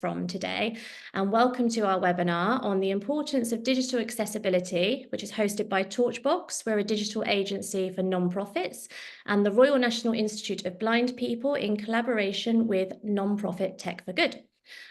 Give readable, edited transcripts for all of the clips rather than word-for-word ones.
from today, and welcome to our webinar on the importance of digital accessibility, which is hosted by Torchbox. We're a digital agency for non-profits and the Royal National Institute of Blind People in collaboration with non-profit Tech for Good.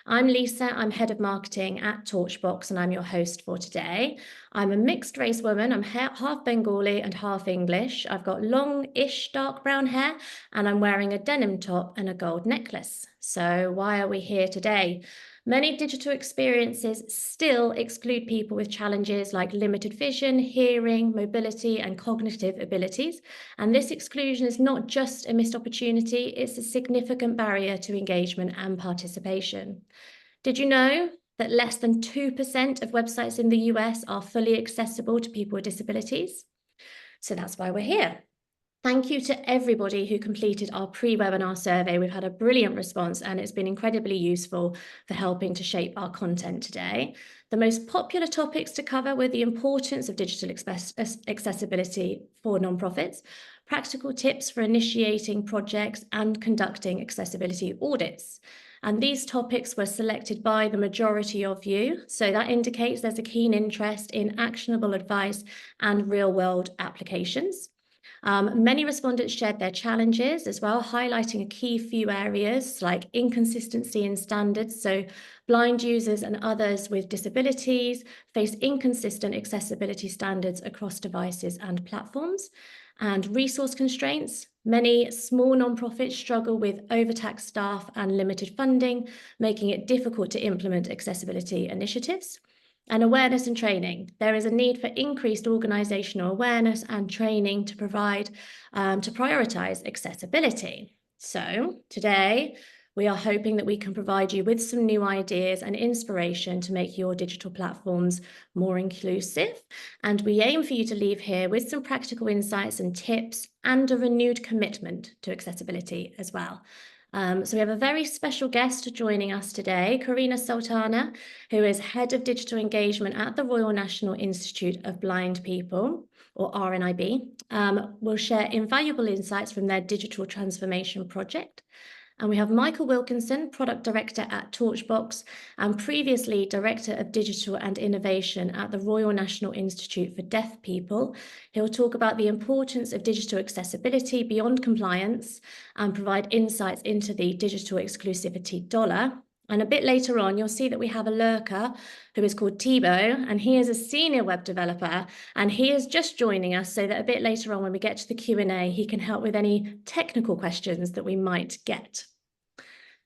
I'm Lisa, I'm head of marketing at Torchbox, and I'm your host for today. I'm a mixed race woman. I'm half Bengali and half English. I've got long-ish dark brown hair, and I'm wearing a denim top and a gold necklace. So why are we here today? Many digital experiences still exclude people with challenges like limited vision, hearing, mobility, and cognitive abilities. And this exclusion is not just a missed opportunity, it's a significant barrier to engagement and participation. Did you know that less than 2% of websites in the US are fully accessible to people with disabilities? So that's why we're here. Thank you to everybody who completed our pre-webinar survey. We've had a brilliant response and it's been incredibly useful for helping to shape our content today. The most popular topics to cover were the importance of digital accessibility for nonprofits, practical tips for initiating projects and conducting accessibility audits. And these topics were selected by the majority of you. So that indicates there's a keen interest in actionable advice and real-world applications. Many respondents shared their challenges as well, highlighting a key few areas like inconsistency in standards. So blind users and others with disabilities face inconsistent accessibility standards across devices and platforms. And resource constraints. Many small nonprofits struggle with overtaxed staff and limited funding, making it difficult to implement accessibility initiatives. And awareness and training. There is a need for increased organizational awareness and training to provide, to prioritize accessibility. So today, we are hoping that we can provide you with some new ideas and inspiration to make your digital platforms more inclusive. And we aim for you to leave here with some practical insights and tips and a renewed commitment to accessibility as well. So we have a very special guest joining us today, Quarina Sultana, who is Head of Digital Engagement at the Royal National Institute of Blind People, or RNIB, will share invaluable insights from their digital transformation project. And we have Michael Wilkinson, Product Director at Torchbox, and previously Director of Digital and Innovation at the Royal National Institute for Deaf People. He'll talk about the importance of digital accessibility beyond compliance and provide insights into the Digital Inclusivity Dollar. And a bit later on, you'll see that we have a lurker who is called Thibaut, and he is a senior web developer, and he is just joining us so that a bit later on when we get to the Q&A, he can help with any technical questions that we might get.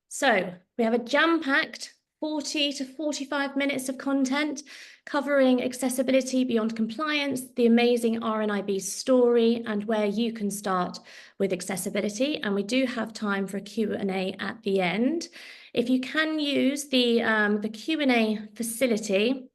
So we have a jam-packed 40 to 45 minutes of content covering accessibility beyond compliance, the amazing RNIB story, and where you can start with accessibility. And we do have time for a Q&A at the end. If you can use the Q&A facility,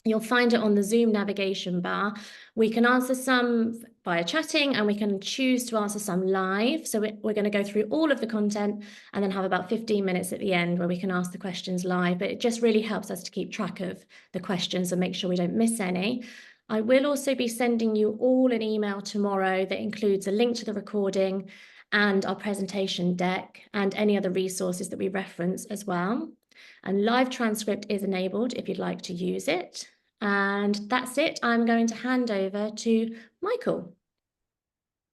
you'll find it on the Zoom navigation bar. We can answer some via chatting and we can choose to answer some live. So we're going to go through all of the content and then have about 15 minutes at the end where we can ask the questions live. But it just really helps us to keep track of the questions and make sure we don't miss any. I will also be sending you all an email tomorrow that includes a link to the recording and our presentation deck and any other resources that we reference as well. And live transcript is enabled if you'd like to use it. And that's it. I'm going to hand over to Michael.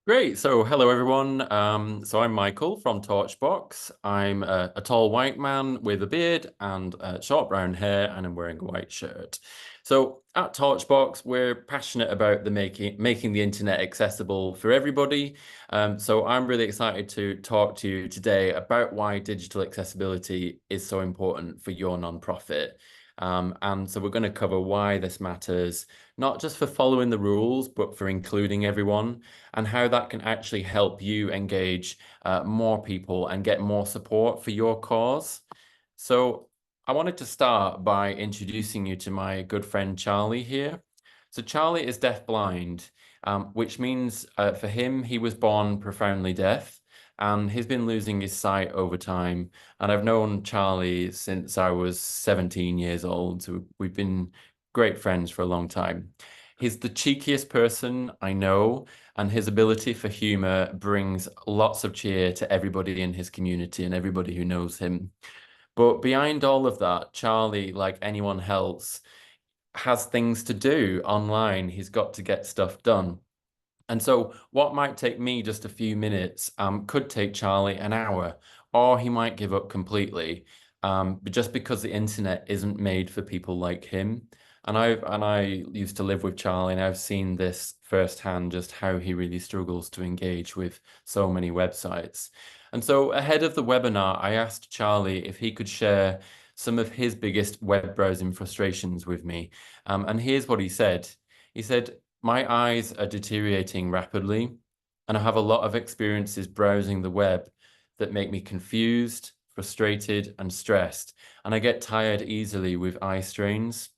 Great. So hello, everyone. So I'm Michael from Torchbox. I'm a tall white man with a beard and short brown hair, and I'm wearing a white shirt. So at Torchbox, we're passionate about making the internet accessible for everybody. So I'm really excited to talk to you today about why digital accessibility is so important for your nonprofit. And so we're going to cover why this matters, not just for following the rules, but for including everyone, and how that can actually help you engage more people and get more support for your cause. So I wanted to start by introducing you to my good friend Charlie here. So Charlie is deafblind, which means for him, he was born profoundly deaf. And he's been losing his sight over time. And I've known Charlie since I was 17 years old. So we've been great friends for a long time. He's the cheekiest person I know, and his ability for humor brings lots of cheer to everybody in his community and everybody who knows him. But behind all of that, Charlie, like anyone else, has things to do online. He's got to get stuff done. And so what might take me just a few minutes could take Charlie an hour, or he might give up completely, but just because the internet isn't made for people like him. And I used to live with Charlie, and I've seen this firsthand, just how he really struggles to engage with so many websites. And so ahead of the webinar, I asked Charlie if he could share some of his biggest web browsing frustrations with me. And here's what he said. He said, "My eyes are deteriorating rapidly, and I have a lot of experiences browsing the web that make me confused, frustrated, and stressed, and I get tired easily with eye strains."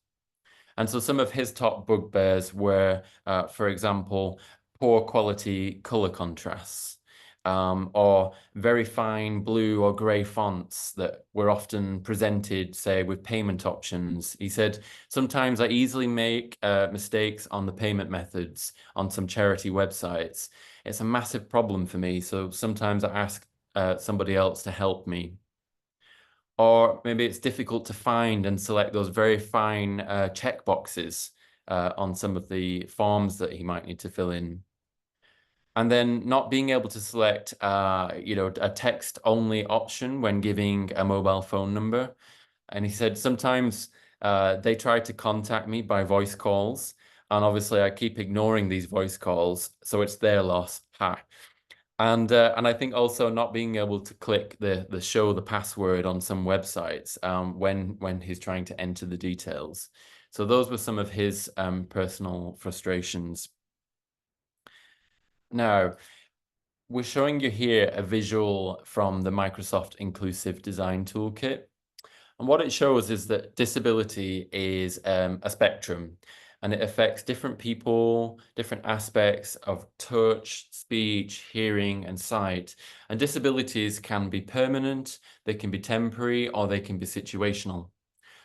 And so some of his top bugbears were, for example, poor quality color contrasts, or very fine blue or gray fonts that were often presented, say, with payment options. He said, "Sometimes I easily make mistakes on the payment methods on some charity websites. It's a massive problem for me, so sometimes I ask somebody else to help me." Or maybe it's difficult to find and select those very fine check boxes on some of the forms that he might need to fill in. And then not being able to select, a text-only option when giving a mobile phone number. And he said, sometimes they try to contact me by voice calls, and obviously I keep ignoring these voice calls, so it's their loss. Ha. And I think also not being able to click the show the password on some websites when he's trying to enter the details. So those were some of his personal frustrations. Now, we're showing you here a visual from the Microsoft Inclusive Design Toolkit. And what it shows is that disability is a spectrum, and it affects different people, different aspects of touch, speech, hearing, and sight. And disabilities can be permanent, they can be temporary, or they can be situational.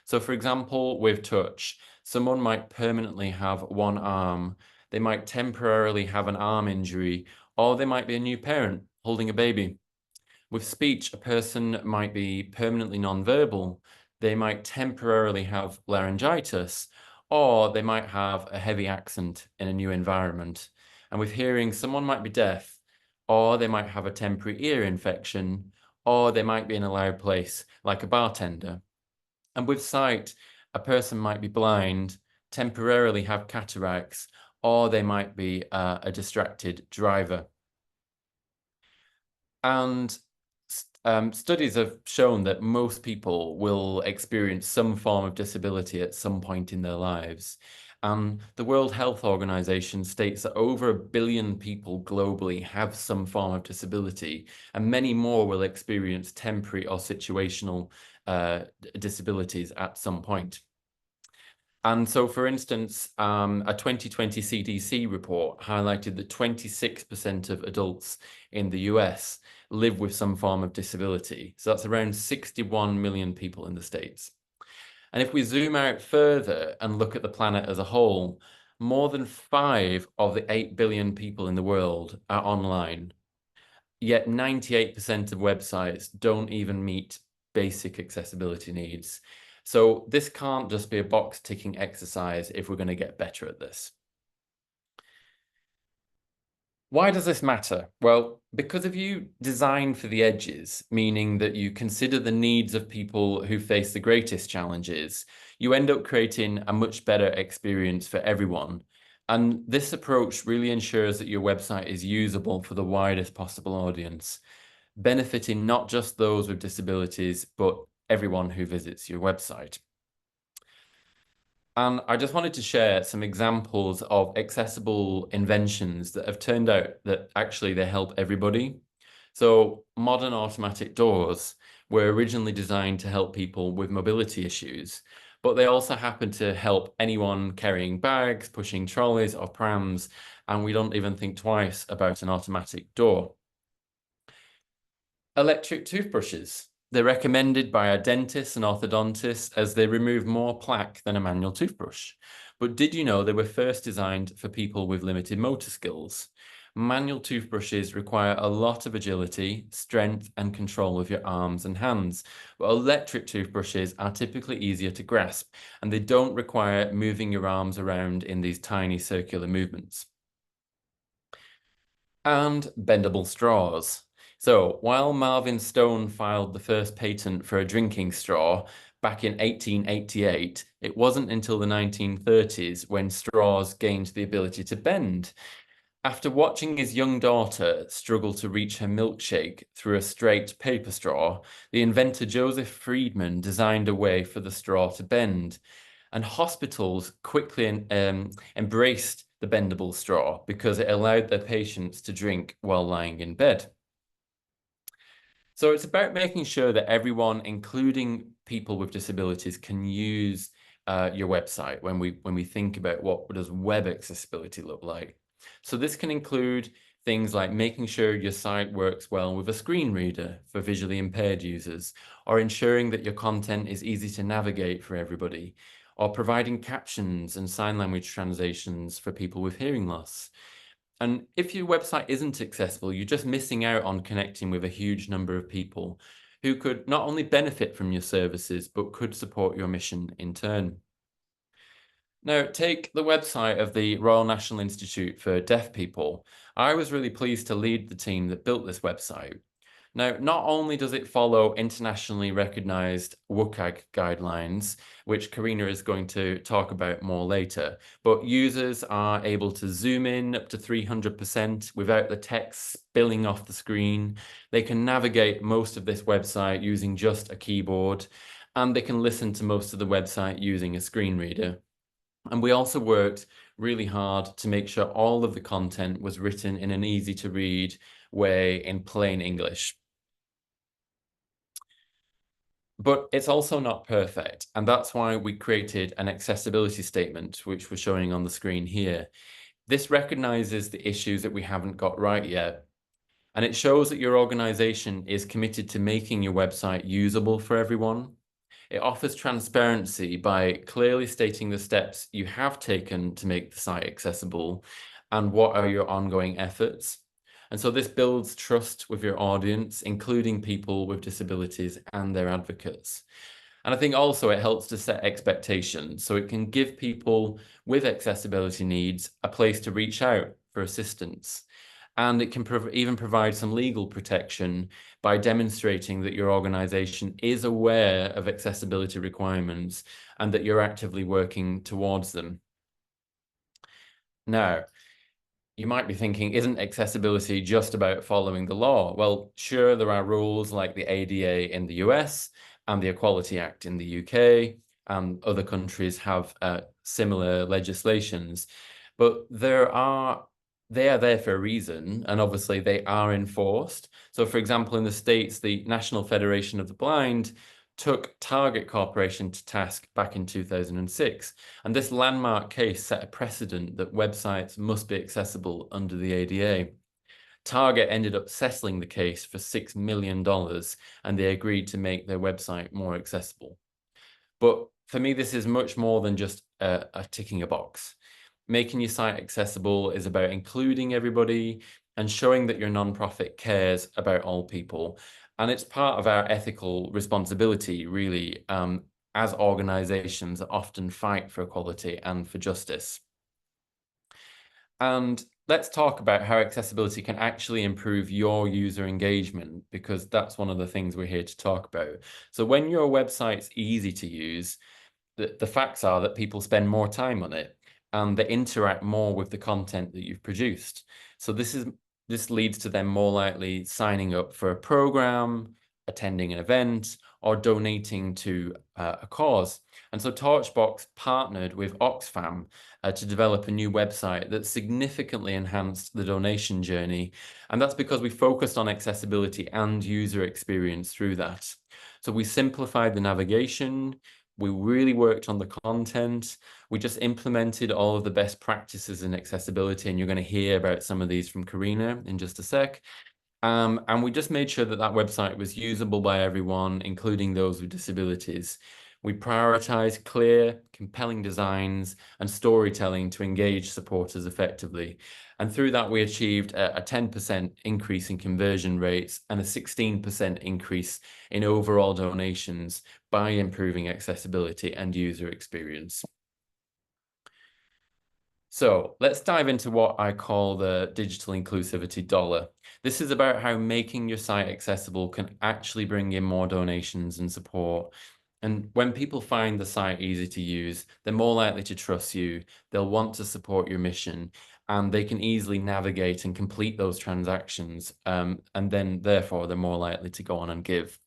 So for example, with touch, someone might permanently have one arm, they might temporarily have an arm injury, or they might be a new parent holding a baby. With speech, a person might be permanently nonverbal. They might temporarily have laryngitis, or they might have a heavy accent in a new environment. And with hearing, someone might be deaf, or they might have a temporary ear infection, or they might be in a loud place, like a bartender. And with sight, a person might be blind, temporarily have cataracts, or they might be a distracted driver. And studies have shown that most people will experience some form of disability at some point in their lives. The World Health Organization states that over 1 billion people globally have some form of disability, and many more will experience temporary or situational disabilities at some point. And so, for instance, a 2020 CDC report highlighted that 26% of adults in the US live with some form of disability. So that's around 61 million people in the States. And if we zoom out further and look at the planet as a whole, more than 5 of the 8 billion people in the world are online. Yet 98% of websites don't even meet basic accessibility needs. So this can't just be a box ticking exercise if we're going to get better at this. Why does this matter? Well, because if you design for the edges, meaning that you consider the needs of people who face the greatest challenges, you end up creating a much better experience for everyone. And this approach really ensures that your website is usable for the widest possible audience, benefiting not just those with disabilities, but everyone who visits your website. And I just wanted to share some examples of accessible inventions that have turned out that actually they help everybody. So modern automatic doors were originally designed to help people with mobility issues, but they also happen to help anyone carrying bags, pushing trolleys or prams, and we don't even think twice about an automatic door. Electric toothbrushes. They're recommended by our dentists and orthodontists as they remove more plaque than a manual toothbrush. But did you know they were first designed for people with limited motor skills? Manual toothbrushes require a lot of agility, strength, and control of your arms and hands, but electric toothbrushes are typically easier to grasp, and they don't require moving your arms around in these tiny circular movements. And bendable straws. So while Marvin Stone filed the first patent for a drinking straw back in 1888, it wasn't until the 1930s when straws gained the ability to bend. After watching his young daughter struggle to reach her milkshake through a straight paper straw, the inventor Joseph Friedman designed a way for the straw to bend. And hospitals quickly embraced the bendable straw because it allowed their patients to drink while lying in bed. So it's about making sure that everyone, including people with disabilities, can use your website when we think about what does web accessibility look like. So this can include things like making sure your site works well with a screen reader for visually impaired users, or ensuring that your content is easy to navigate for everybody, or providing captions and sign language translations for people with hearing loss. And if your website isn't accessible, you're just missing out on connecting with a huge number of people who could not only benefit from your services, but could support your mission in turn. Now, take the website of the Royal National Institute for Deaf People. I was really pleased to lead the team that built this website. Now, not only does it follow internationally recognized WCAG guidelines, which Quarina is going to talk about more later, but users are able to zoom in up to 300% without the text spilling off the screen. They can navigate most of this website using just a keyboard, and they can listen to most of the website using a screen reader. And we also worked really hard to make sure all of the content was written in an easy to read way in plain English. But it's also not perfect, and that's why we created an accessibility statement, which we're showing on the screen here. This recognizes the issues that we haven't got right yet, and it shows that your organization is committed to making your website usable for everyone. It offers transparency by clearly stating the steps you have taken to make the site accessible and what are your ongoing efforts. And so this builds trust with your audience, including people with disabilities and their advocates. And I think also it helps to set expectations so it can give people with accessibility needs a place to reach out for assistance. And it can even provide some legal protection by demonstrating that your organization is aware of accessibility requirements and that you're actively working towards them. Now, you might be thinking, isn't accessibility just about following the law? Well, sure, there are rules like the ADA in the US and the Equality Act in the UK, and other countries have similar legislations, but they are there for a reason, and obviously they are enforced. So for example, in the States, the National Federation of the Blind took Target Corporation to task back in 2006. And this landmark case set a precedent that websites must be accessible under the ADA. Target ended up settling the case for $6 million, and they agreed to make their website more accessible. But for me, this is much more than just a ticking a box. Making your site accessible is about including everybody and showing that your nonprofit cares about all people. And it's part of our ethical responsibility, really, as organizations that often fight for equality and for justice. And let's talk about how accessibility can actually improve your user engagement, because that's one of the things we're here to talk about. So when your website's easy to use, the facts are that people spend more time on it and they interact more with the content that you've produced. So this leads to them more likely signing up for a program, attending an event, or donating to a cause. And so Torchbox partnered with Oxfam to develop a new website that significantly enhanced the donation journey. And that's because we focused on accessibility and user experience through that. So we simplified the navigation, we really worked on the content. We just implemented all of the best practices in accessibility, and you're going to hear about some of these from Quarina in just a sec. And we just made sure that that website was usable by everyone, including those with disabilities. We prioritize clear, compelling designs and storytelling to engage supporters effectively. And through that, we achieved a 10% increase in conversion rates and a 16% increase in overall donations by improving accessibility and user experience. So let's dive into what I call the digital inclusivity dollar. This is about how making your site accessible can actually bring in more donations and support. And when people find the site easy to use, they're more likely to trust you, they'll want to support your mission, and they can easily navigate and complete those transactions. And then therefore, they're more likely to go on and give.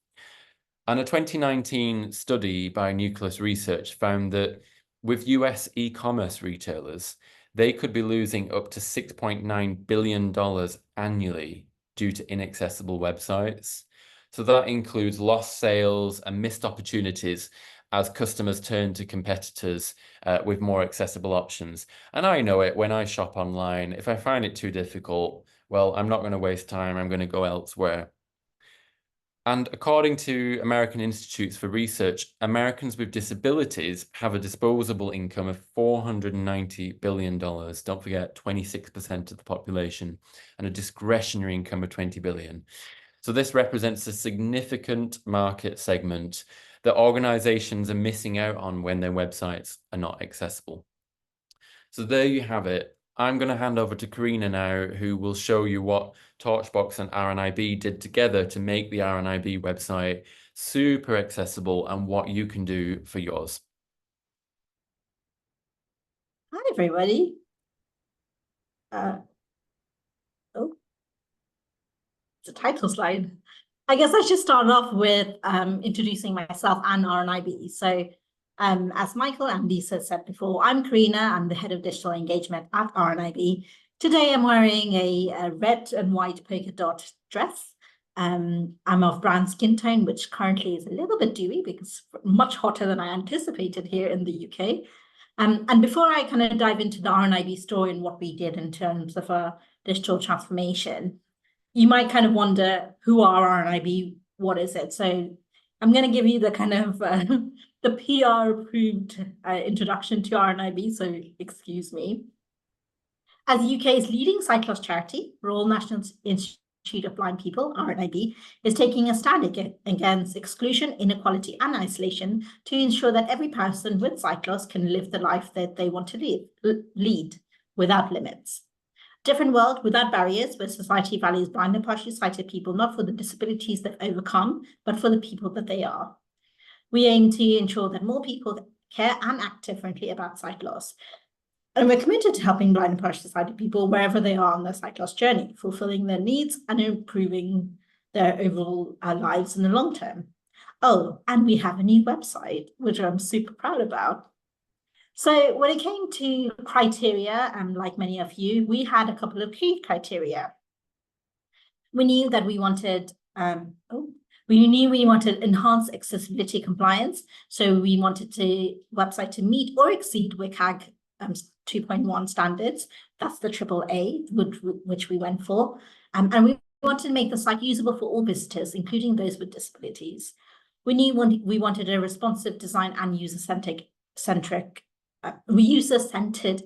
And a 2019 study by Nucleus Research found that with US e-commerce retailers, they could be losing up to $6.9 billion annually due to inaccessible websites. So that includes lost sales and missed opportunities as customers turn to competitors with more accessible options. And I know it when I shop online. If I find it too difficult, well, I'm not going to waste time. I'm going to go elsewhere. And according to American Institutes for Research, Americans with disabilities have a disposable income of $490 billion. Don't forget, 26% of the population, and a discretionary income of $20 billion. So this represents a significant market segment that organizations are missing out on when their websites are not accessible. So there you have it. I'm going to hand over to Quarina now, who will show you what Torchbox and RNIB did together to make the RNIB website super accessible and what you can do for yours. Hi, everybody. It's a title slide. I guess I should start off with introducing myself and RNIB. So as Michael and Lisa said before, I'm Quarina. I'm the head of digital engagement at RNIB. Today, I'm wearing a red and white polka dot dress. I'm of brown skin tone, which currently is a little bit dewy because it's much hotter than I anticipated here in the UK. And before I kind of dive into the RNIB story and what we did in terms of a digital transformation, you might kind of wonder, who are RNIB? What is it? So I'm going to give you the kind of the PR-approved introduction to RNIB, so excuse me. As the UK's leading sight loss charity, Royal National Institute of Blind People, RNIB, is taking a stand against exclusion, inequality, and isolation to ensure that every person with sight loss can live the life that they want to lead without limits. Different world without barriers, where society values blind and partially sighted people not for the disabilities they've overcome, but for the people that they are. We aim to ensure that more people care and act differently about sight loss. And we're committed to helping blind and partially sighted people wherever they are on their sight loss journey, fulfilling their needs and improving their overall lives in the long term. Oh, and we have a new website, which I'm super proud about. So when it came to criteria, like many of you, we had a couple of key criteria. We knew that we wanted, enhanced accessibility compliance. So we wanted the website to meet or exceed WCAG 2.1 standards. That's the AAA, which we went for. And we wanted to make the site usable for all visitors, including those with disabilities. We wanted a responsive design and user-centered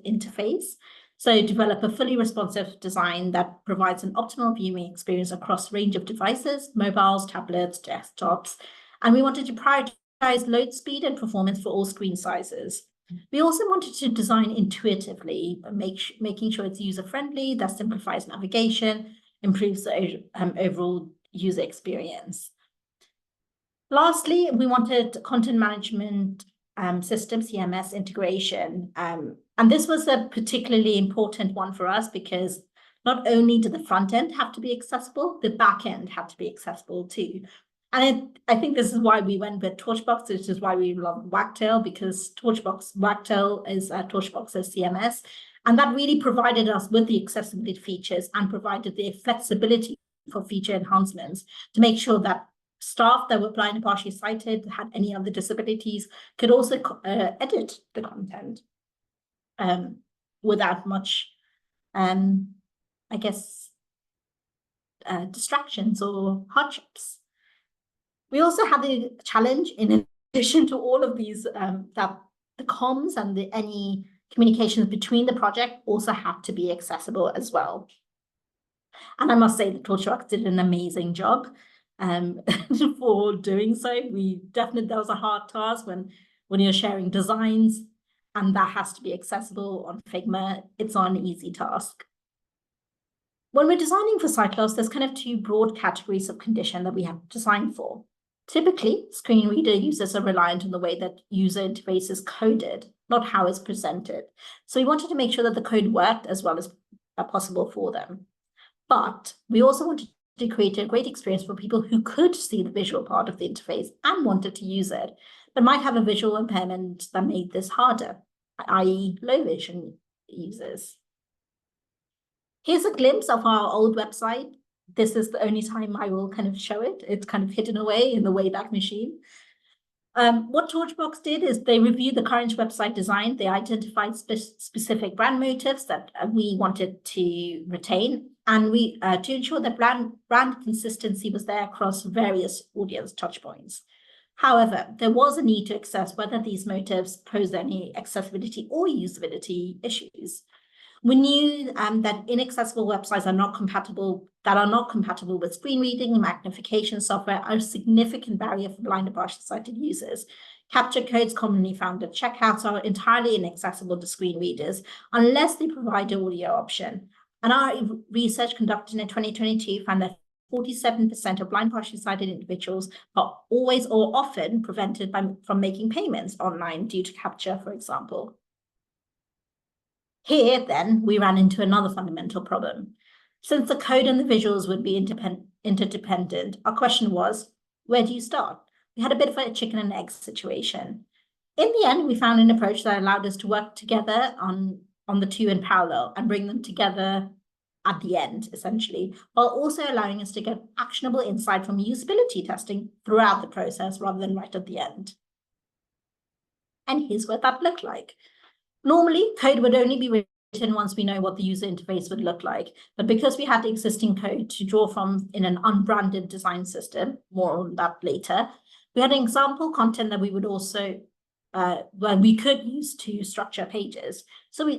interface. So develop a fully responsive design that provides an optimal viewing experience across a range of devices, mobiles, tablets, desktops. And we wanted to prioritize load speed and performance for all screen sizes. We also wanted to design intuitively, making sure it's user-friendly, that simplifies navigation, improves the overall user experience. Lastly, we wanted content management system, CMS integration. And this was a particularly important one for us because not only did the front end have to be accessible, the back end had to be accessible too. And I think this is why we went with Torchbox, which is why we love Wagtail, because Wagtail is Torchbox's CMS. And that really provided us with the accessibility features and provided the flexibility for feature enhancements to make sure that staff that were blind and partially sighted, had any other disabilities, could also edit the content without much, I guess, distractions or hardships. We also had the challenge in addition to all of these, that the comms and any communications between the project also have to be accessible as well. And I must say that Torchbox did an amazing job for doing so. That was a hard task when you're sharing designs and that has to be accessible on Figma. It's not an easy task. When we're designing for sight loss, there's kind of two broad categories of condition that we have to design for. Typically, screen reader users are reliant on the way that user interface is coded, not how it's presented. So we wanted to make sure that the code worked as well as possible for them. But we also wanted to create a great experience for people who could see the visual part of the interface and wanted to use it, but might have a visual impairment that made this harder, i.e. low vision users. Here's a glimpse of our old website. This is the only time I will kind of show it. It's kind of hidden away in the Wayback Machine. What Torchbox did is they reviewed the current website design. They identified specific brand motifs that we wanted to retain, and we to ensure that brand consistency was there across various audience touchpoints. However, there was a need to assess whether these motifs pose any accessibility or usability issues. We knew that inaccessible websites are not compatible with screen reading and magnification software are a significant barrier for blind and partially sighted users. Capture codes commonly found at checkouts are entirely inaccessible to screen readers unless they provide an audio option. And our research conducted in 2022 found that 47% of blind partially sighted individuals are always or often prevented from making payments online due to capture, for example. Here, then, we ran into another fundamental problem. Since the code and the visuals would be interdependent, our question was, where do you start? We had a bit of a chicken and egg situation. In the end, we found an approach that allowed us to work together on the two in parallel and bring them together at the end, essentially, while also allowing us to get actionable insight from usability testing throughout the process rather than right at the end. And here's what that looked like. Normally, code would only be written once we know what the user interface would look like. But because we had the existing code to draw from in an unbranded design system, more on that later, we had an example content that we would also, where we could use to structure pages. So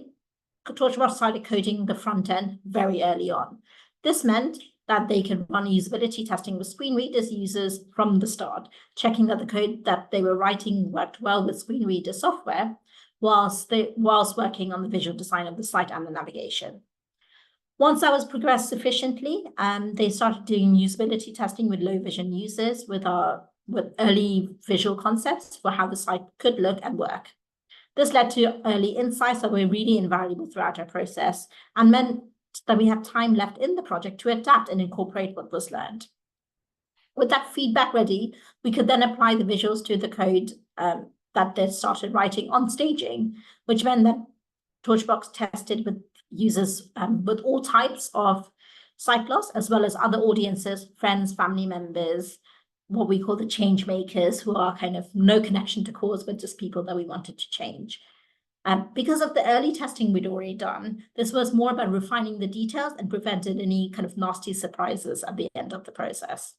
Torchbox started coding the front end very early on. This meant that they could run usability testing with screen readers users from the start, checking that the code that they were writing worked well with screen reader software, whilst working on the visual design of the site and the navigation. Once that was progressed sufficiently, they started doing usability testing with low vision users with early visual concepts for how the site could look and work. This led to early insights that were really invaluable throughout our process and meant that we had time left in the project to adapt and incorporate what was learned. With that feedback ready, we could then apply the visuals to the code that they started writing on staging, which meant that Torchbox tested with users with all types of sight loss, as well as other audiences, friends, family members, what we call the change makers, who are kind of no connection to cause, but just people that we wanted to change. Because of the early testing we'd already done, this was more about refining the details and prevented any kind of nasty surprises at the end of the process.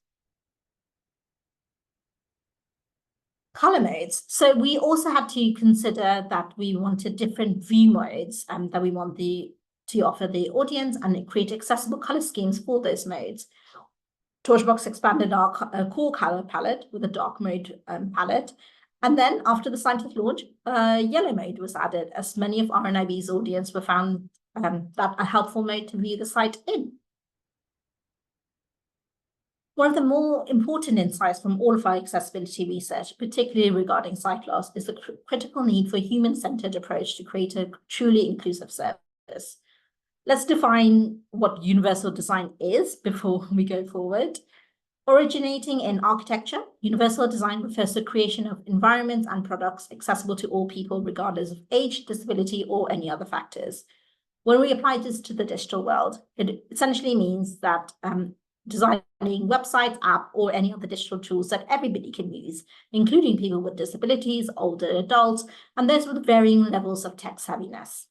Color modes. So we also had to consider that we wanted different view modes that we want to offer the audience and create accessible color schemes for those modes. Torchbox expanded our core color palette with a dark mode palette. And then after the scientific launch, yellow mode was added, as many of RNIB's audience were found that a helpful mode to view the site in. One of the more important insights from all of our accessibility research, particularly regarding sight loss, is the critical need for a human-centered approach to create a truly inclusive service. Let's define what universal design is before we go forward. Originating in architecture, universal design refers to the creation of environments and products accessible to all people, regardless of age, disability, or any other factors. When we apply this to the digital world, it essentially means that designing websites, app, or any other digital tools that everybody can use, including people with disabilities, older adults, and those with varying levels of tech savviness.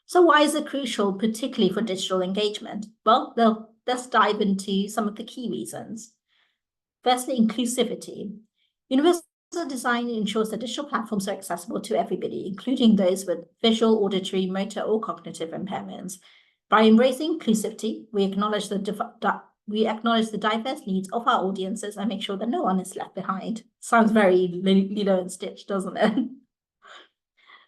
So why is it crucial, particularly for digital engagement? Well, let's dive into some of the key reasons. Firstly, inclusivity. Universal design ensures that digital platforms are accessible to everybody, including those with visual, auditory, motor, or cognitive impairments. By embracing inclusivity, we acknowledge the diverse needs of our audiences and make sure that no one is left behind. Sounds very Lilo and Stitch, doesn't it?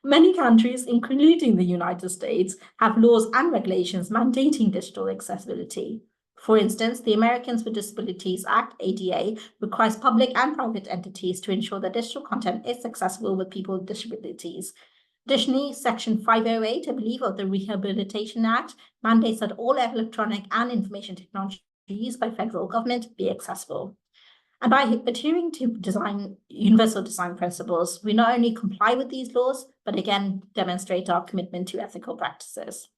Many countries, including the United States, have laws and regulations mandating digital accessibility. For instance, the Americans with Disabilities Act, ADA, requires public and private entities to ensure that digital content is accessible with people with disabilities. Additionally, Section 508, I believe, of the Rehabilitation Act mandates that all electronic and information technology used by federal government be accessible. And by adhering to universal design principles, we not only comply with these laws, but again, demonstrate our commitment to ethical practices.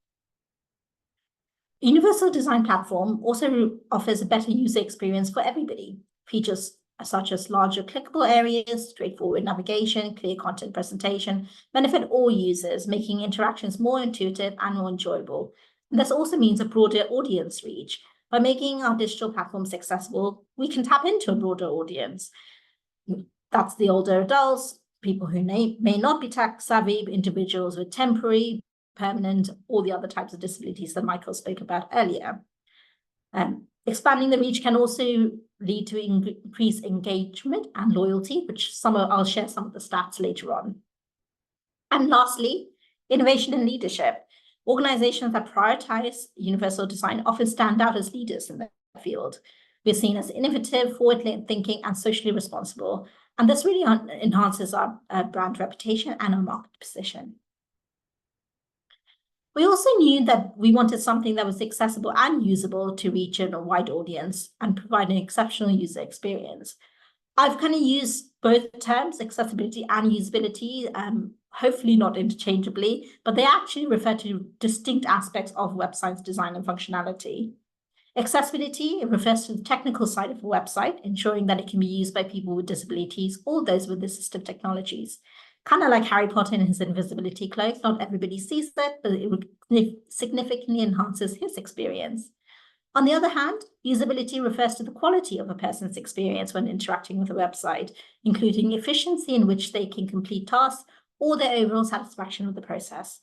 A universal design platform also offers a better user experience for everybody. Features such as larger clickable areas, straightforward navigation, clear content presentation benefit all users, making interactions more intuitive and more enjoyable. And this also means a broader audience reach. By making our digital platforms accessible, we can tap into a broader audience. That's the older adults, people who may not be tech savvy, individuals with temporary, permanent, or the other types of disabilities that Michael spoke about earlier. Expanding the reach can also lead to increased engagement and loyalty, which I'll share some of the stats later on. And lastly, innovation and leadership. Organizations that prioritize universal design often stand out as leaders in their field. We're seen as innovative, forward-thinking, and socially responsible. And this really enhances our brand reputation and our market position. We also knew that we wanted something that was accessible and usable to reach a wide audience and provide an exceptional user experience. I've kind of used both terms, accessibility and usability, hopefully not interchangeably, but they actually refer to distinct aspects of websites' design and functionality. Accessibility refers to the technical side of a website, ensuring that it can be used by people with disabilities or those with assistive technologies. Kind of like Harry Potter and his invisibility cloak, not everybody sees that, but it significantly enhances his experience. On the other hand, usability refers to the quality of a person's experience when interacting with a website, including efficiency in which they can complete tasks or their overall satisfaction with the process.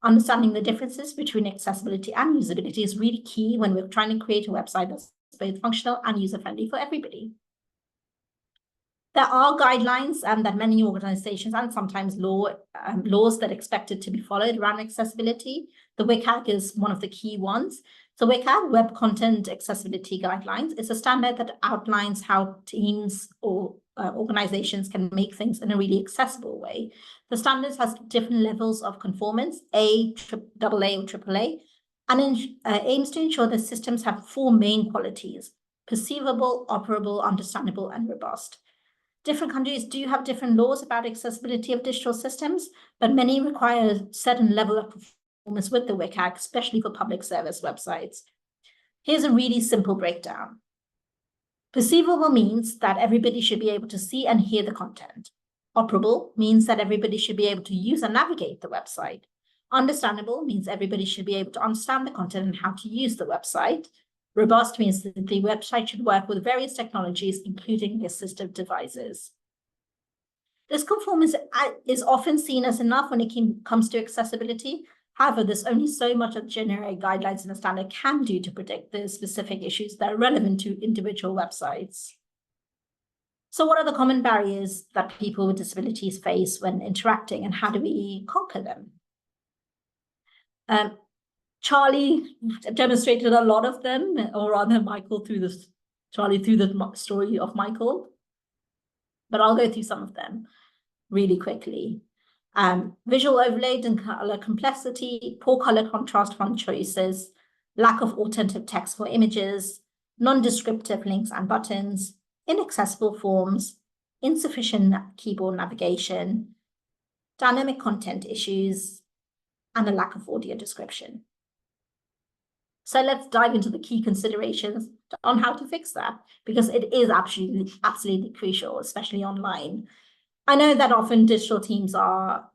Understanding the differences between accessibility and usability is really key when we're trying to create a website that's both functional and user-friendly for everybody. There are guidelines that many organizations and sometimes laws that are expected to be followed around accessibility. The WCAG is one of the key ones. So WCAG, Web Content Accessibility Guidelines, is a standard that outlines how teams or organizations can make things in a really accessible way. The standards has different levels of conformance, A, AA, or AAA, and aims to ensure that systems have four main qualities: perceivable, operable, understandable, and robust. Different countries do have different laws about accessibility of digital systems, but many require a certain level of performance with the WCAG, especially for public service websites. Here's a really simple breakdown. Perceivable means that everybody should be able to see and hear the content. Operable means that everybody should be able to use and navigate the website. Understandable means everybody should be able to understand the content and how to use the website. Robust means that the website should work with various technologies, including assistive devices. This conformance is often seen as enough when it comes to accessibility. However, there's only so much that generic guidelines and a standard can do to predict the specific issues that are relevant to individual websites. So what are the common barriers that people with disabilities face when interacting, and how do we conquer them? Charlie demonstrated a lot of them, or rather Charlie through the story of Michael, but I'll go through some of them really quickly. Visual overload and color complexity, poor color contrast font choices, lack of authentic text for images, non-descriptive links and buttons, inaccessible forms, insufficient keyboard navigation, dynamic content issues, and a lack of audio description. So let's dive into the key considerations on how to fix that, because it is absolutely crucial, especially online. I know that often digital teams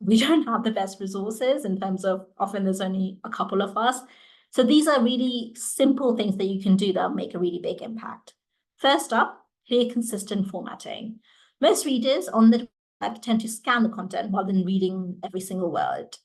we don't have the best resources in terms of often there's only a couple of us. So these are really simple things that you can do that make a really big impact. First up, clear, consistent formatting. Most readers on the web tend to scan the content rather than reading every single word.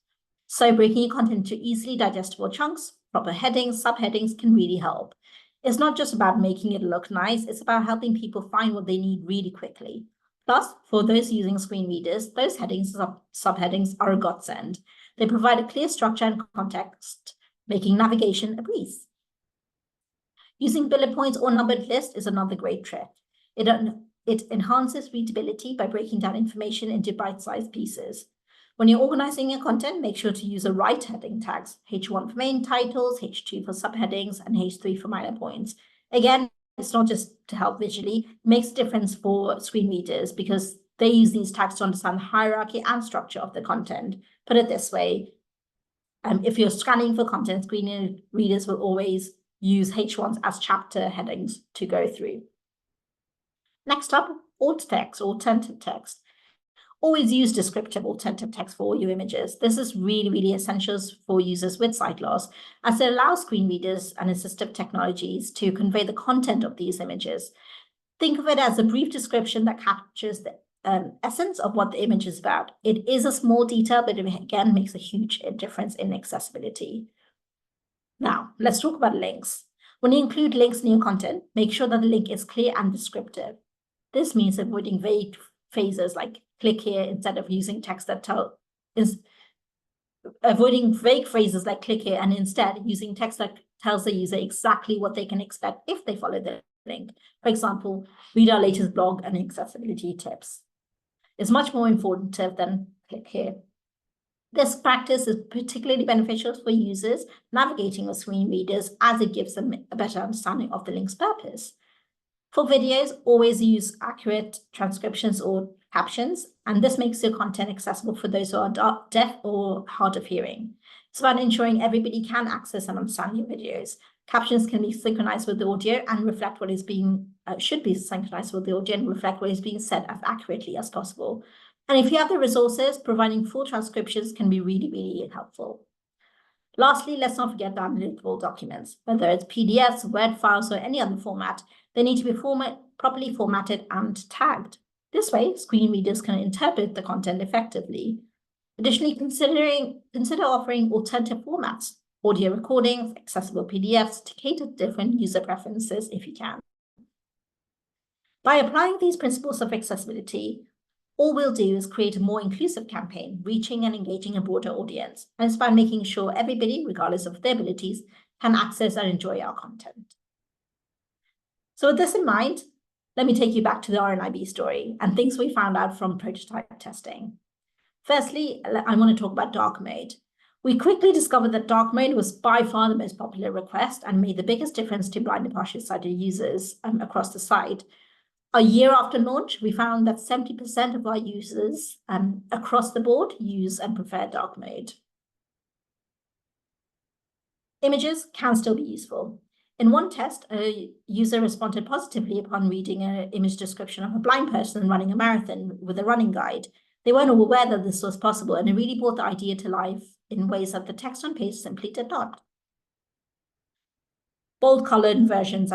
So breaking your content into easily digestible chunks, proper headings, subheadings can really help. It's not just about making it look nice, it's about helping people find what they need really quickly. Plus, for those using screen readers, those headings and subheadings are a godsend. They provide a clear structure and context, making navigation a breeze. Using bullet points or numbered lists is another great trick. It enhances readability by breaking down information into bite-sized pieces. When you're organizing your content, make sure to use the right heading tags, H1 for main titles, H2 for subheadings, and H3 for minor points. Again, it's not just to help visually, it makes a difference for screen readers because they use these tags to understand the hierarchy and structure of the content. Put it this way, if you're scanning for content, screen readers will always use H1s as chapter headings to go through. Next up, alt text, alternative text. Always use descriptive alternative text for all your images. This is really essential for users with sight loss, as it allows screen readers and assistive technologies to convey the content of these images. Think of it as a brief description that captures the essence of what the image is about. It is a small detail, but it again makes a huge difference in accessibility. Now, let's talk about links. When you include links in your content, make sure that the link is clear and descriptive. This means avoiding vague phrases like click here instead of using text that avoiding vague phrases like click here and instead using text that tells the user exactly what they can expect if they follow the link. For example, read our latest blog and accessibility tips. It's much more informative than click here. This practice is particularly beneficial for users navigating with screen readers as it gives them a better understanding of the link's purpose. For videos, always use accurate transcriptions or captions, and this makes your content accessible for those who are deaf or hard of hearing. It's about ensuring everybody can access and understand your videos. Captions can be synchronized with the audio and reflect what is being, should be synchronized with the audio and reflect what is being said as accurately as possible. And if you have the resources, providing full transcriptions can be really helpful. Lastly, let's not forget downloadable documents. Whether it's PDFs, Word files, or any other format, they need to be properly formatted and tagged. This way, screen readers can interpret the content effectively. Additionally, consider offering alternative formats, audio recordings, accessible PDFs to cater to different user preferences if you can. By applying these principles of accessibility, all we'll do is create a more inclusive campaign, reaching and engaging a broader audience. And it's by making sure everybody, regardless of their abilities, can access and enjoy our content. So with this in mind, let me take you back to the RNIB story and things we found out from prototype testing. Firstly, I want to talk about dark mode. We quickly discovered that dark mode was by far the most popular request and made the biggest difference to blind and partially sighted users across the site. A year after launch, we found that 70% of our users across the board use and prefer dark mode. Images can still be useful. In one test, a user responded positively upon reading an image description of a blind person running a marathon with a running guide. They weren't aware that this was possible, and it really brought the idea to life in ways that the text on page simply did not. Bold colored versions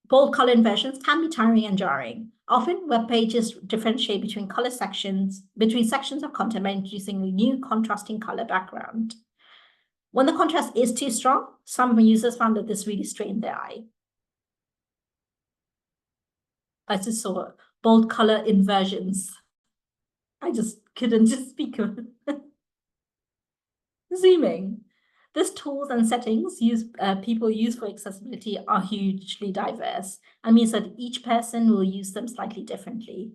bold color inversions can be tiring and jarring. Often, web pages differentiate between sections of content by introducing a new contrasting color background. When the contrast is too strong, some users found that this really strained their eye. I just saw bold color inversions. I just couldn't just speak of it. Zooming. These tools and settings people use for accessibility are hugely diverse and means that each person will use them slightly differently.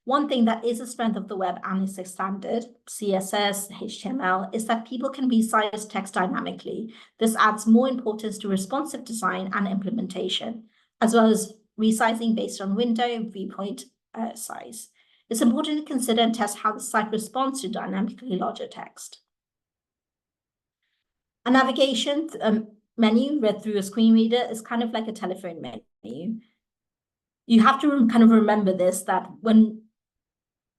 One thing that is a strength of the web and is a standard, CSS, HTML, is that people can resize text dynamically. This adds more importance to responsive design and implementation, as well as resizing based on window, viewpoint size. It's important to consider and test how the site responds to dynamically larger text. A navigation menu read through a screen reader is kind of like a telephone menu. You have to kind of remember this, that when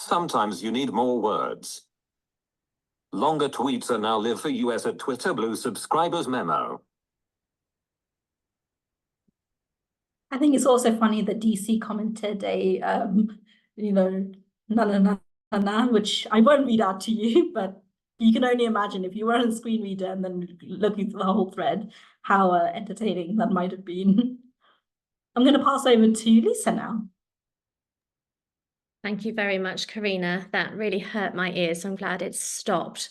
Sometimes you need more words. Longer tweets are now live for US at Twitter Blue subscribers memo. I think it's also funny that DC commented a, na, which I won't read out to you, but you can only imagine if you were on a screen reader and then looking through the whole thread, how entertaining that might have been. I'm going to pass over to Lisa now. Thank you very much, Quarina. That really hurt my ears, so I'm glad it's stopped.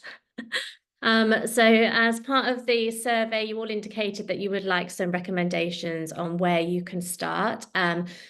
So as part of the survey, you all indicated that you would like some recommendations on where you can start.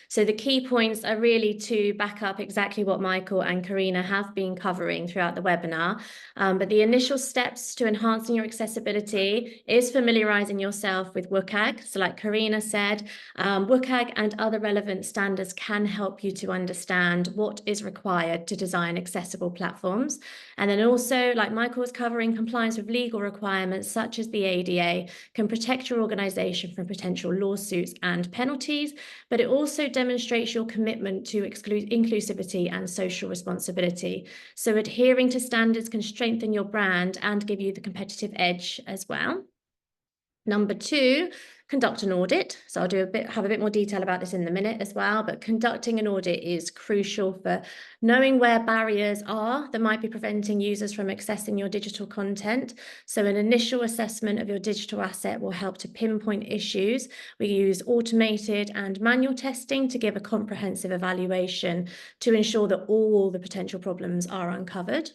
So the key points are really to back up exactly what Michael and Quarina have been covering throughout the webinar. But the initial steps to enhancing your accessibility is familiarizing yourself with WCAG. So like Quarina said, WCAG and other relevant standards can help you to understand what is required to design accessible platforms. And then also, like Michael was covering, compliance with legal requirements such as the ADA can protect your organization from potential lawsuits and penalties, but it also demonstrates your commitment to inclusivity and social responsibility. So adhering to standards can strengthen your brand and give you the competitive edge as well. Number 2, conduct an audit. So I'll have a bit more detail about this in a minute as well, but conducting an audit is crucial for knowing where barriers are that might be preventing users from accessing your digital content. So an initial assessment of your digital asset will help to pinpoint issues. We use automated and manual testing to give a comprehensive evaluation to ensure that all the potential problems are uncovered.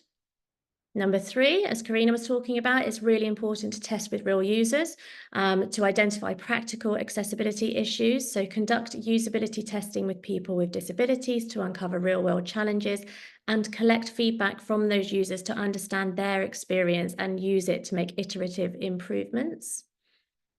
Number 3, as Quarina was talking about, it's really important to test with real users to identify practical accessibility issues. So conduct usability testing with people with disabilities to uncover real-world challenges and collect feedback from those users to understand their experience and use it to make iterative improvements.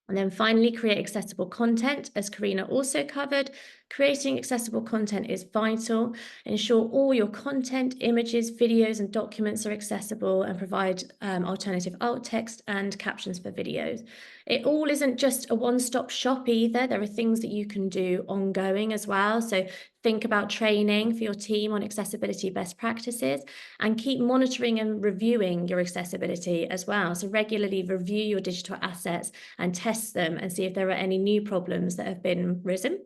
And then finally, create accessible content. As Quarina also covered, creating accessible content is vital. Ensure all your content, images, videos, and documents are accessible and provide alternative alt text and captions for videos. It all isn't just a one-stop shop either. There are things that you can do ongoing as well. So think about training for your team on accessibility best practices and keep monitoring and reviewing your accessibility as well. So regularly review your digital assets and test them and see if there are any new problems that have been risen.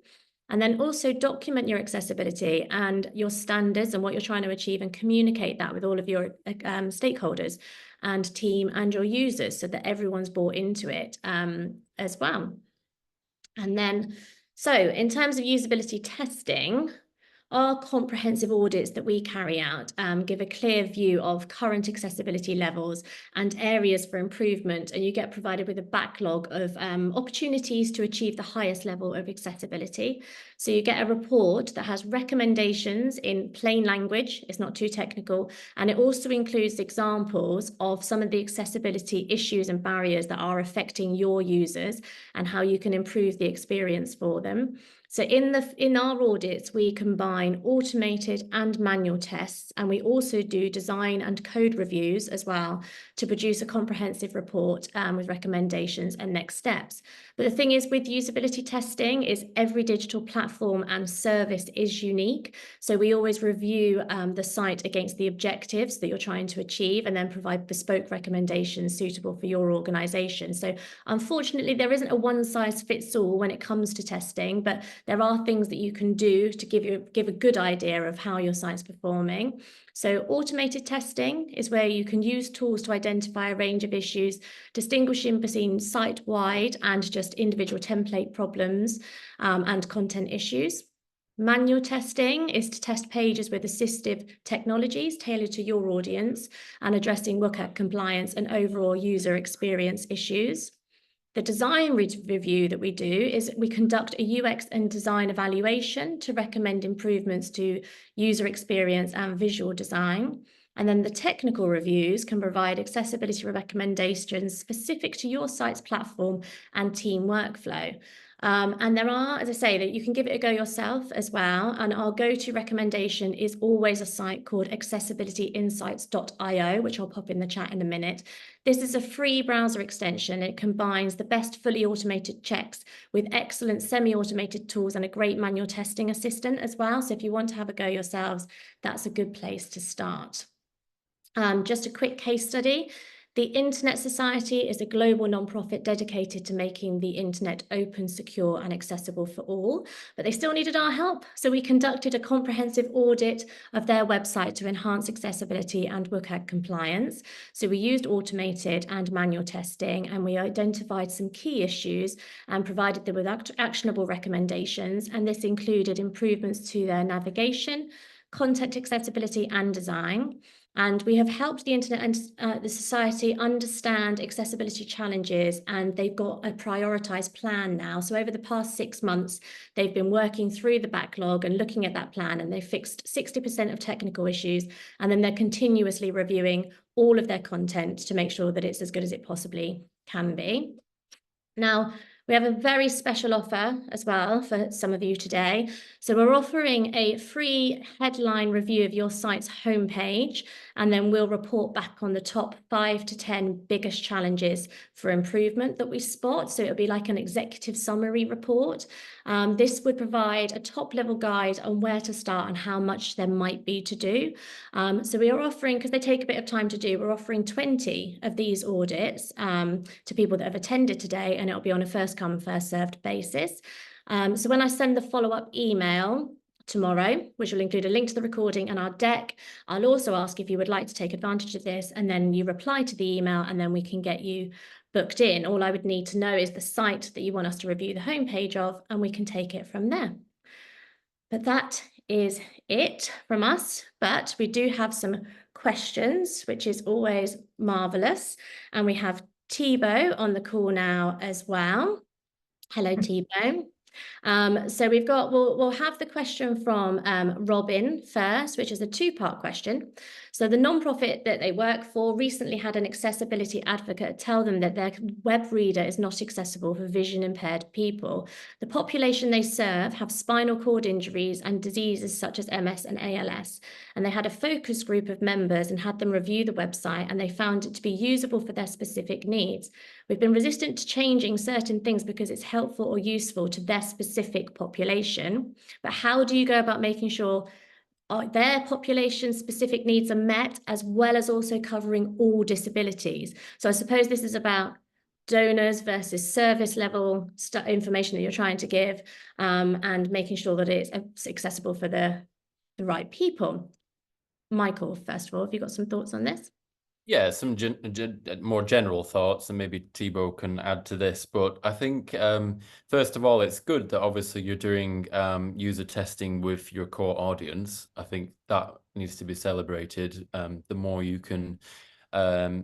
And then also document your accessibility and your standards and what you're trying to achieve and communicate that with all of your stakeholders and team and your users so that everyone's bought into it as well. And then, so in terms of usability testing, our comprehensive audits that we carry out give a clear view of current accessibility levels and areas for improvement, and you get provided with a backlog of opportunities to achieve the highest level of accessibility. So you get a report that has recommendations in plain language, it's not too technical, and it also includes examples of some of the accessibility issues and barriers that are affecting your users and how you can improve the experience for them. So in our audits, we combine automated and manual tests, and we also do design and code reviews as well to produce a comprehensive report with recommendations and next steps. But the thing is with usability testing is every digital platform and service is unique. So we always review the site against the objectives that you're trying to achieve and then provide bespoke recommendations suitable for your organization. So unfortunately, there isn't a one size fits all when it comes to testing, but there are things that you can do to give a good idea of how your site's performing. So automated testing is where you can use tools to identify a range of issues, distinguishing between site-wide and just individual template problems and content issues. Manual testing is to test pages with assistive technologies tailored to your audience and addressing WCAG compliance and overall user experience issues. The design review that we do is we conduct a UX and design evaluation to recommend improvements to user experience and visual design. And then the technical reviews can provide accessibility recommendations specific to your site's platform and team workflow. And there are, as I say, that you can give it a go yourself as well. And our go-to recommendation is always a site called accessibilityinsights.io, which I'll pop in the chat in a minute. This is a free browser extension. It combines the best fully automated checks with excellent semi-automated tools and a great manual testing assistant as well. So if you want to have a go yourselves, that's a good place to start. Just a quick case study. The Internet Society is a global nonprofit dedicated to making the internet open, secure, and accessible for all, but they still needed our help. So we conducted a comprehensive audit of their website to enhance accessibility and WCAG compliance. So we used automated and manual testing, and we identified some key issues and provided them with actionable recommendations. And this included improvements to their navigation, content accessibility, and design. And we have helped the Internet and the Society understand accessibility challenges, and they've got a prioritised plan now. So over the past 6 months, they've been working through the backlog and looking at that plan, and they've fixed 60% of technical issues, and then they're continuously reviewing all of their content to make sure that it's as good as it possibly can be. Now, we have a very special offer as well for some of you today. So we're offering a free headline review of your site's homepage, and then we'll report back on the top 5 to 10 biggest challenges for improvement that we spot. So it'll be like an executive summary report. This would provide a top-level guide on where to start and how much there might be to do. So we are offering, because they take a bit of time to do, we're offering 20 of these audits to people that have attended today, and it'll be on a first-come, first-served basis. So when I send the follow-up email tomorrow, which will include a link to the recording and our deck, I'll also ask if you would like to take advantage of this, and then you reply to the email, and then we can get you booked in. All I would need to know is the site that you want us to review the homepage of, and we can take it from there. But that is it from us, but we do have some questions, which is always marvelous. And we have Thibaut on the call now as well. Hello, Thibaut. So we'll have the question from Robin first, which is a 2-part question. So the nonprofit that they work for recently had an accessibility advocate tell them that their web reader is not accessible for vision impaired people. The population they serve have spinal cord injuries and diseases such as MS and ALS. And they had a focus group of members and had them review the website, and they found it to be usable for their specific needs. We've been resistant to changing certain things because it's helpful or useful to their specific population. But how do you go about making sure their population specific needs are met, as well as also covering all disabilities? So I suppose this is about donors versus service level information that you're trying to give, and making sure that it's accessible for the right people. Michael, first of all, have you got some thoughts on this? Yeah, some more general thoughts, and maybe Thibaut can add to this. But I think, first of all, it's good that obviously you're doing user testing with your core audience. I think that needs to be celebrated. The more you can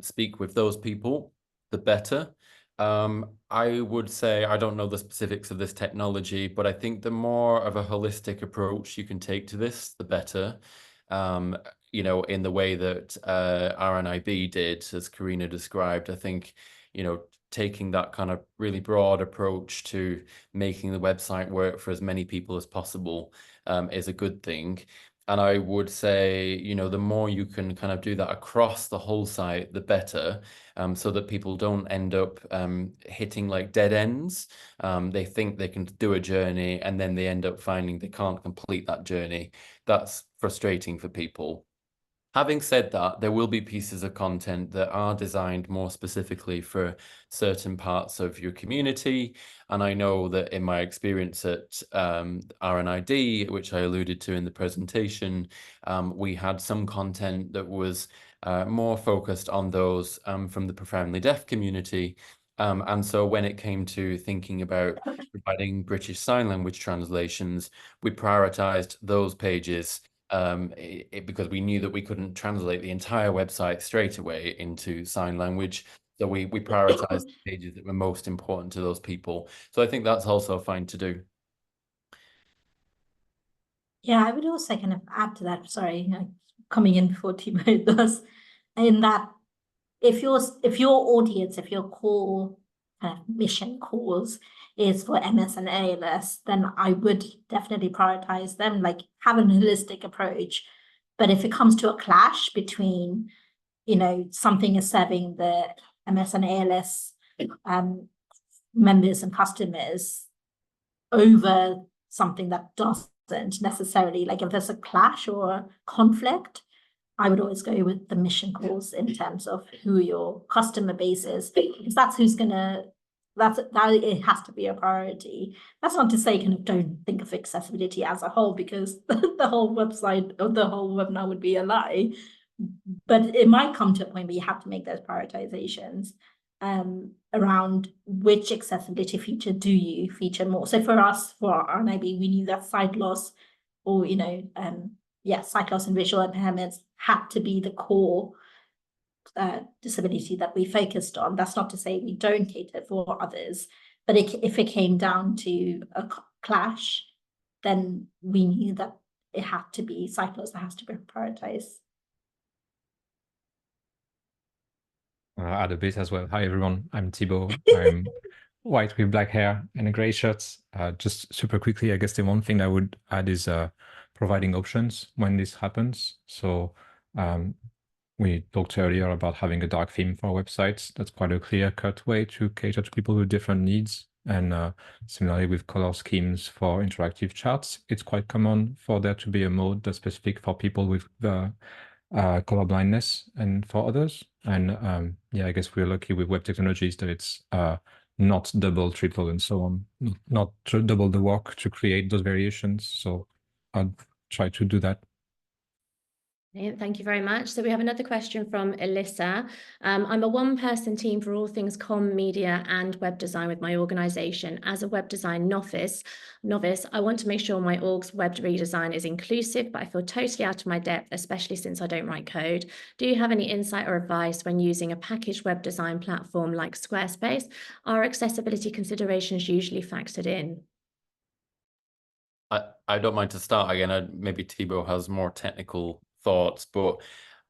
speak with those people, the better. I would say, I don't know the specifics of this technology, but I think the more of a holistic approach you can take to this, the better. You know, in the way that RNIB did, as Quarina described. I think, you know, taking that kind of really broad approach to making the website work for as many people as possible is a good thing. And I would say, you know, the more you can kind of do that across the whole site, the better, so that people don't end up hitting like dead ends. They think they can do a journey, and then they end up finding they can't complete that journey. That's frustrating for people. Having said that, there will be pieces of content that are designed more specifically for certain parts of your community. And I know that in my experience at RNID, which I alluded to in the presentation, we had some content that was more focused on those from the profoundly deaf community. And so when it came to thinking about providing British Sign Language translations, we prioritized those pages because we knew that we couldn't translate the entire website straight away into sign language. So we prioritized the pages that were most important to those people. So I think that's also fine to do. Yeah, I would also kind of add to that. Sorry, coming in before Thibaut does, in that if your audience, if your core mission cause is for MS and ALS, then I would definitely prioritize them, like have a holistic approach. But if it comes to a clash between, something is serving the MS and ALS members and customers over something that doesn't necessarily, like if there's a clash or a conflict, I would always go with the mission cause in terms of who your customer base is, because that's who's gonna, that it has to be a priority. That's not to say kind of don't think of accessibility as a whole, because the whole website or the whole webinar would be a lie. But it might come to a point where you have to make those prioritizations around which accessibility feature do you feature more. So for us, for our RNIB, we knew that sight loss or, sight loss and visual impairments had to be the core disability that we focused on. That's not to say we don't cater for others, but if it came down to a clash, then we knew that it had to be sight loss that has to be prioritized. Add a bit as well. Hi everyone, I'm Thibaut. I'm white with black hair and a gray shirt. Just super quickly, I guess the one thing I would add is providing options when this happens. So we talked earlier about having a dark theme for websites. That's quite a clear-cut way to cater to people with different needs. And similarly with color schemes for interactive charts, it's quite common for there to be a mode that's specific for people with the color blindness and for others. And yeah, I guess we're lucky with web technologies that it's not double, triple, and so on, not double the work to create those variations. So I'll try to do that. Thank you very much. So we have another question from Alyssa. I'm a one-person team for all things comm, media, and web design with my organization. As a web design novice, I want to make sure my org's web redesign is inclusive, but I feel totally out of my depth, especially since I don't write code. Do you have any insight or advice when using a packaged web design platform like Squarespace? Are accessibility considerations usually factored in? I don't mind to start again. Maybe Thibaut has more technical thoughts, but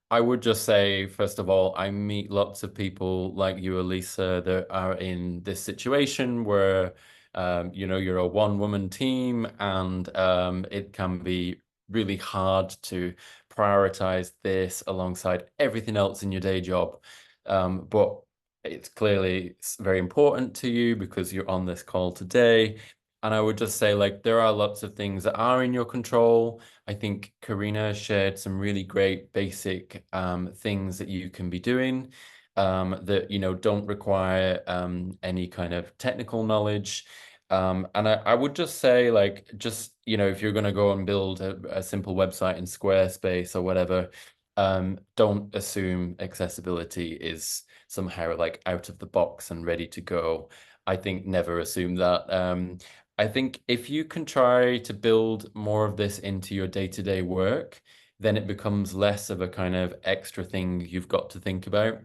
I would just say, first of all, I meet lots of people like you, Elisa, that are in this situation where, you're a one-woman team, and it can be really hard to prioritize this alongside everything else in your day job. But it's clearly very important to you because you're on this call today. And I would just say, like, there are lots of things that are in your control. I think Quarina shared some really great basic things that you can be doing that, don't require any kind of technical knowledge. And I would just say, like, if you're going to go and build a simple website in Squarespace or whatever, don't assume accessibility is somehow like out of the box and ready to go. I think never assume that. I think if you can try to build more of this into your day-to-day work, then it becomes less of a kind of extra thing you've got to think about.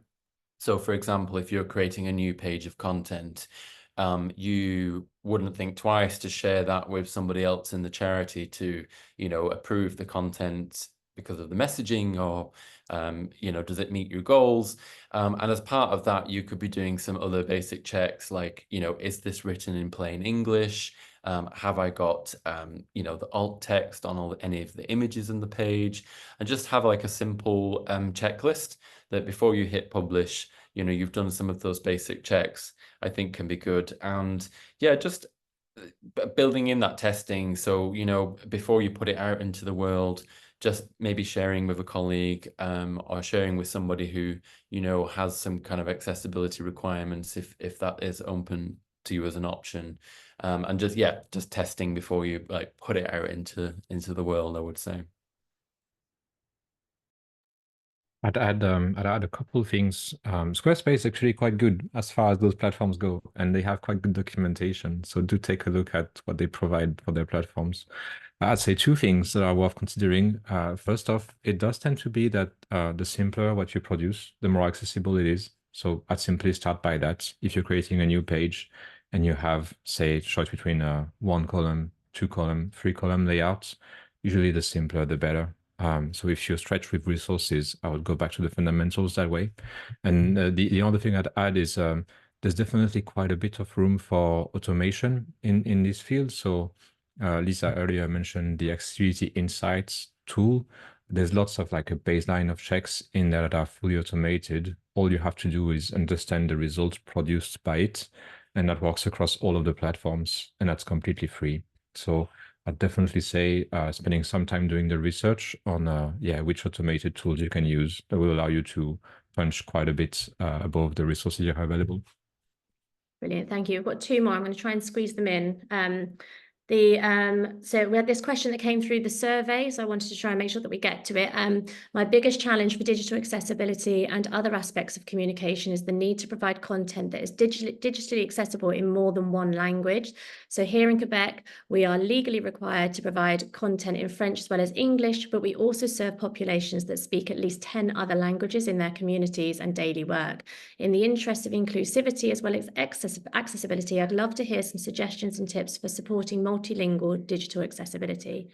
So for example, if you're creating a new page of content, you wouldn't think twice to share that with somebody else in the charity to, approve the content because of the messaging, or does it meet your goals? And as part of that, you could be doing some other basic checks like, is this written in plain English? Have I got, the alt text on any of the images in the page? And just have like a simple checklist that before you hit publish, you've done some of those basic checks, I think can be good. And yeah, just building in that testing. So, before you put it out into the world, just maybe sharing with a colleague or sharing with somebody who, has some kind of accessibility requirements, if that is open to you as an option. And just testing before you like put it out into the world, I would say. I'd add a couple of things. Squarespace is actually quite good as far as those platforms go, and they have quite good documentation. So do take a look at what they provide for their platforms. I'd say two things that are worth considering. First off, it does tend to be that the simpler what you produce, the more accessible it is. So I'd simply start by that. If you're creating a new page and you have, say, choice between a 1-column, 2-column, 3-column layouts, usually the simpler, the better. So if you're stretched with resources, I would go back to the fundamentals that way. And the other thing I'd add is there's definitely quite a bit of room for automation in this field. So Lisa earlier mentioned the Accessibility Insights tool. There's lots of like a baseline of checks in there that are fully automated. All you have to do is understand the results produced by it, and that works across all of the platforms, and that's completely free. So I'd definitely say spending some time doing the research on which automated tools you can use that will allow you to punch quite a bit above the resources you have available. Brilliant, thank you. I've got two more. I'm going to try and squeeze them in. So we had this question that came through the survey, so I wanted to try and make sure that we get to it. My biggest challenge for digital accessibility and other aspects of communication is the need to provide content that is digitally accessible in more than one language. So here in Quebec, we are legally required to provide content in French as well as English, but we also serve populations that speak at least 10 other languages in their communities and daily work. In the interest of inclusivity as well as accessibility, I'd love to hear some suggestions and tips for supporting multilingual digital accessibility.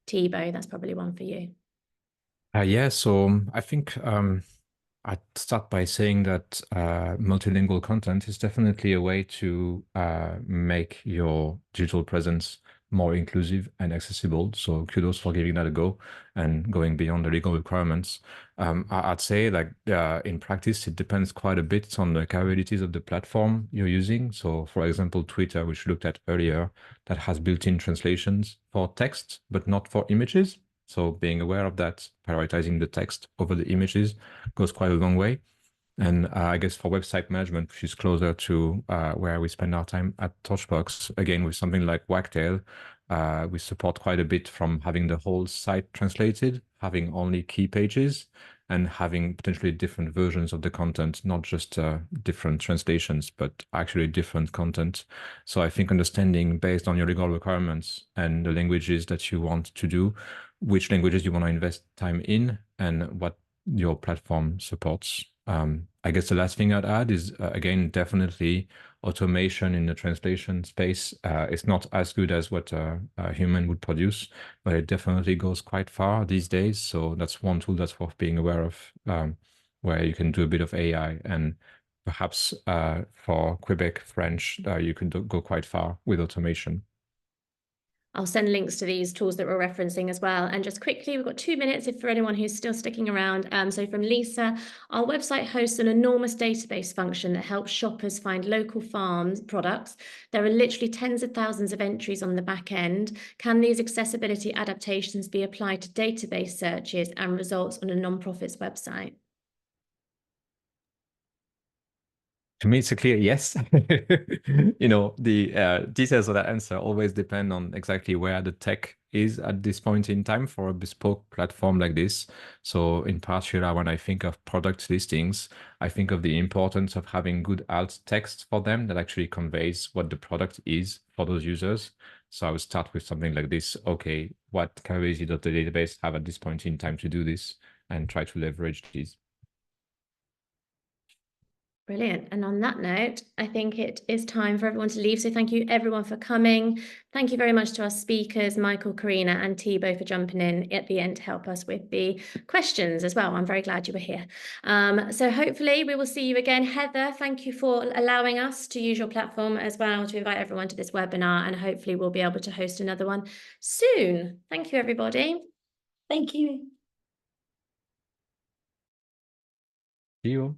Thibaut, that's probably one for you. Yeah, so I think I'd start by saying that multilingual content is definitely a way to make your digital presence more inclusive and accessible. So kudos for giving that a go and going beyond the legal requirements. I'd say like in practice, it depends quite a bit on the capabilities of the platform you're using. So for example, Twitter, which we looked at earlier, that has built-in translations for text, but not for images. So being aware of that, prioritizing the text over the images goes quite a long way. And I guess for website management, which is closer to where we spend our time at Torchbox, again, with something like Wagtail, we support quite a bit from having the whole site translated, having only key pages, and having potentially different versions of the content, not just different translations, but actually different content. So I think understanding based on your legal requirements and the languages that you want to do, which languages you want to invest time in, and what your platform supports. I guess the last thing I'd add is, again, definitely automation in the translation space. It's not as good as what a human would produce, but it definitely goes quite far these days. So that's one tool that's worth being aware of, where you can do a bit of AI, and perhaps for Quebec French, you can go quite far with automation. I'll send links to these tools that we're referencing as well. And just quickly, we've got 2 minutes if for anyone who's still sticking around. So from Lisa, our website hosts an enormous database function that helps shoppers find local farms products. There are literally tens of thousands of entries on the back end. Can these accessibility adaptations be applied to database searches and results on a nonprofit's website? To me, it's a clear yes. The details of that answer always depend on exactly where the tech is at this point in time for a bespoke platform like this. So in particular, when I think of product listings, I think of the importance of having good alt text for them that actually conveys what the product is for those users. So I would start with something like this. Okay, what capability does the database have at this point in time to do this, and try to leverage these. Brilliant. And on that note, I think it is time for everyone to leave. So thank you everyone for coming. Thank you very much to our speakers, Michael, Quarina, and Thibaut, for jumping in at the end to help us with the questions as well. I'm very glad you were here. So hopefully we will see you again. Heather, thank you for allowing us to use your platform as well to invite everyone to this webinar, and hopefully we'll be able to host another one soon. Thank you, everybody. Thank you. See you.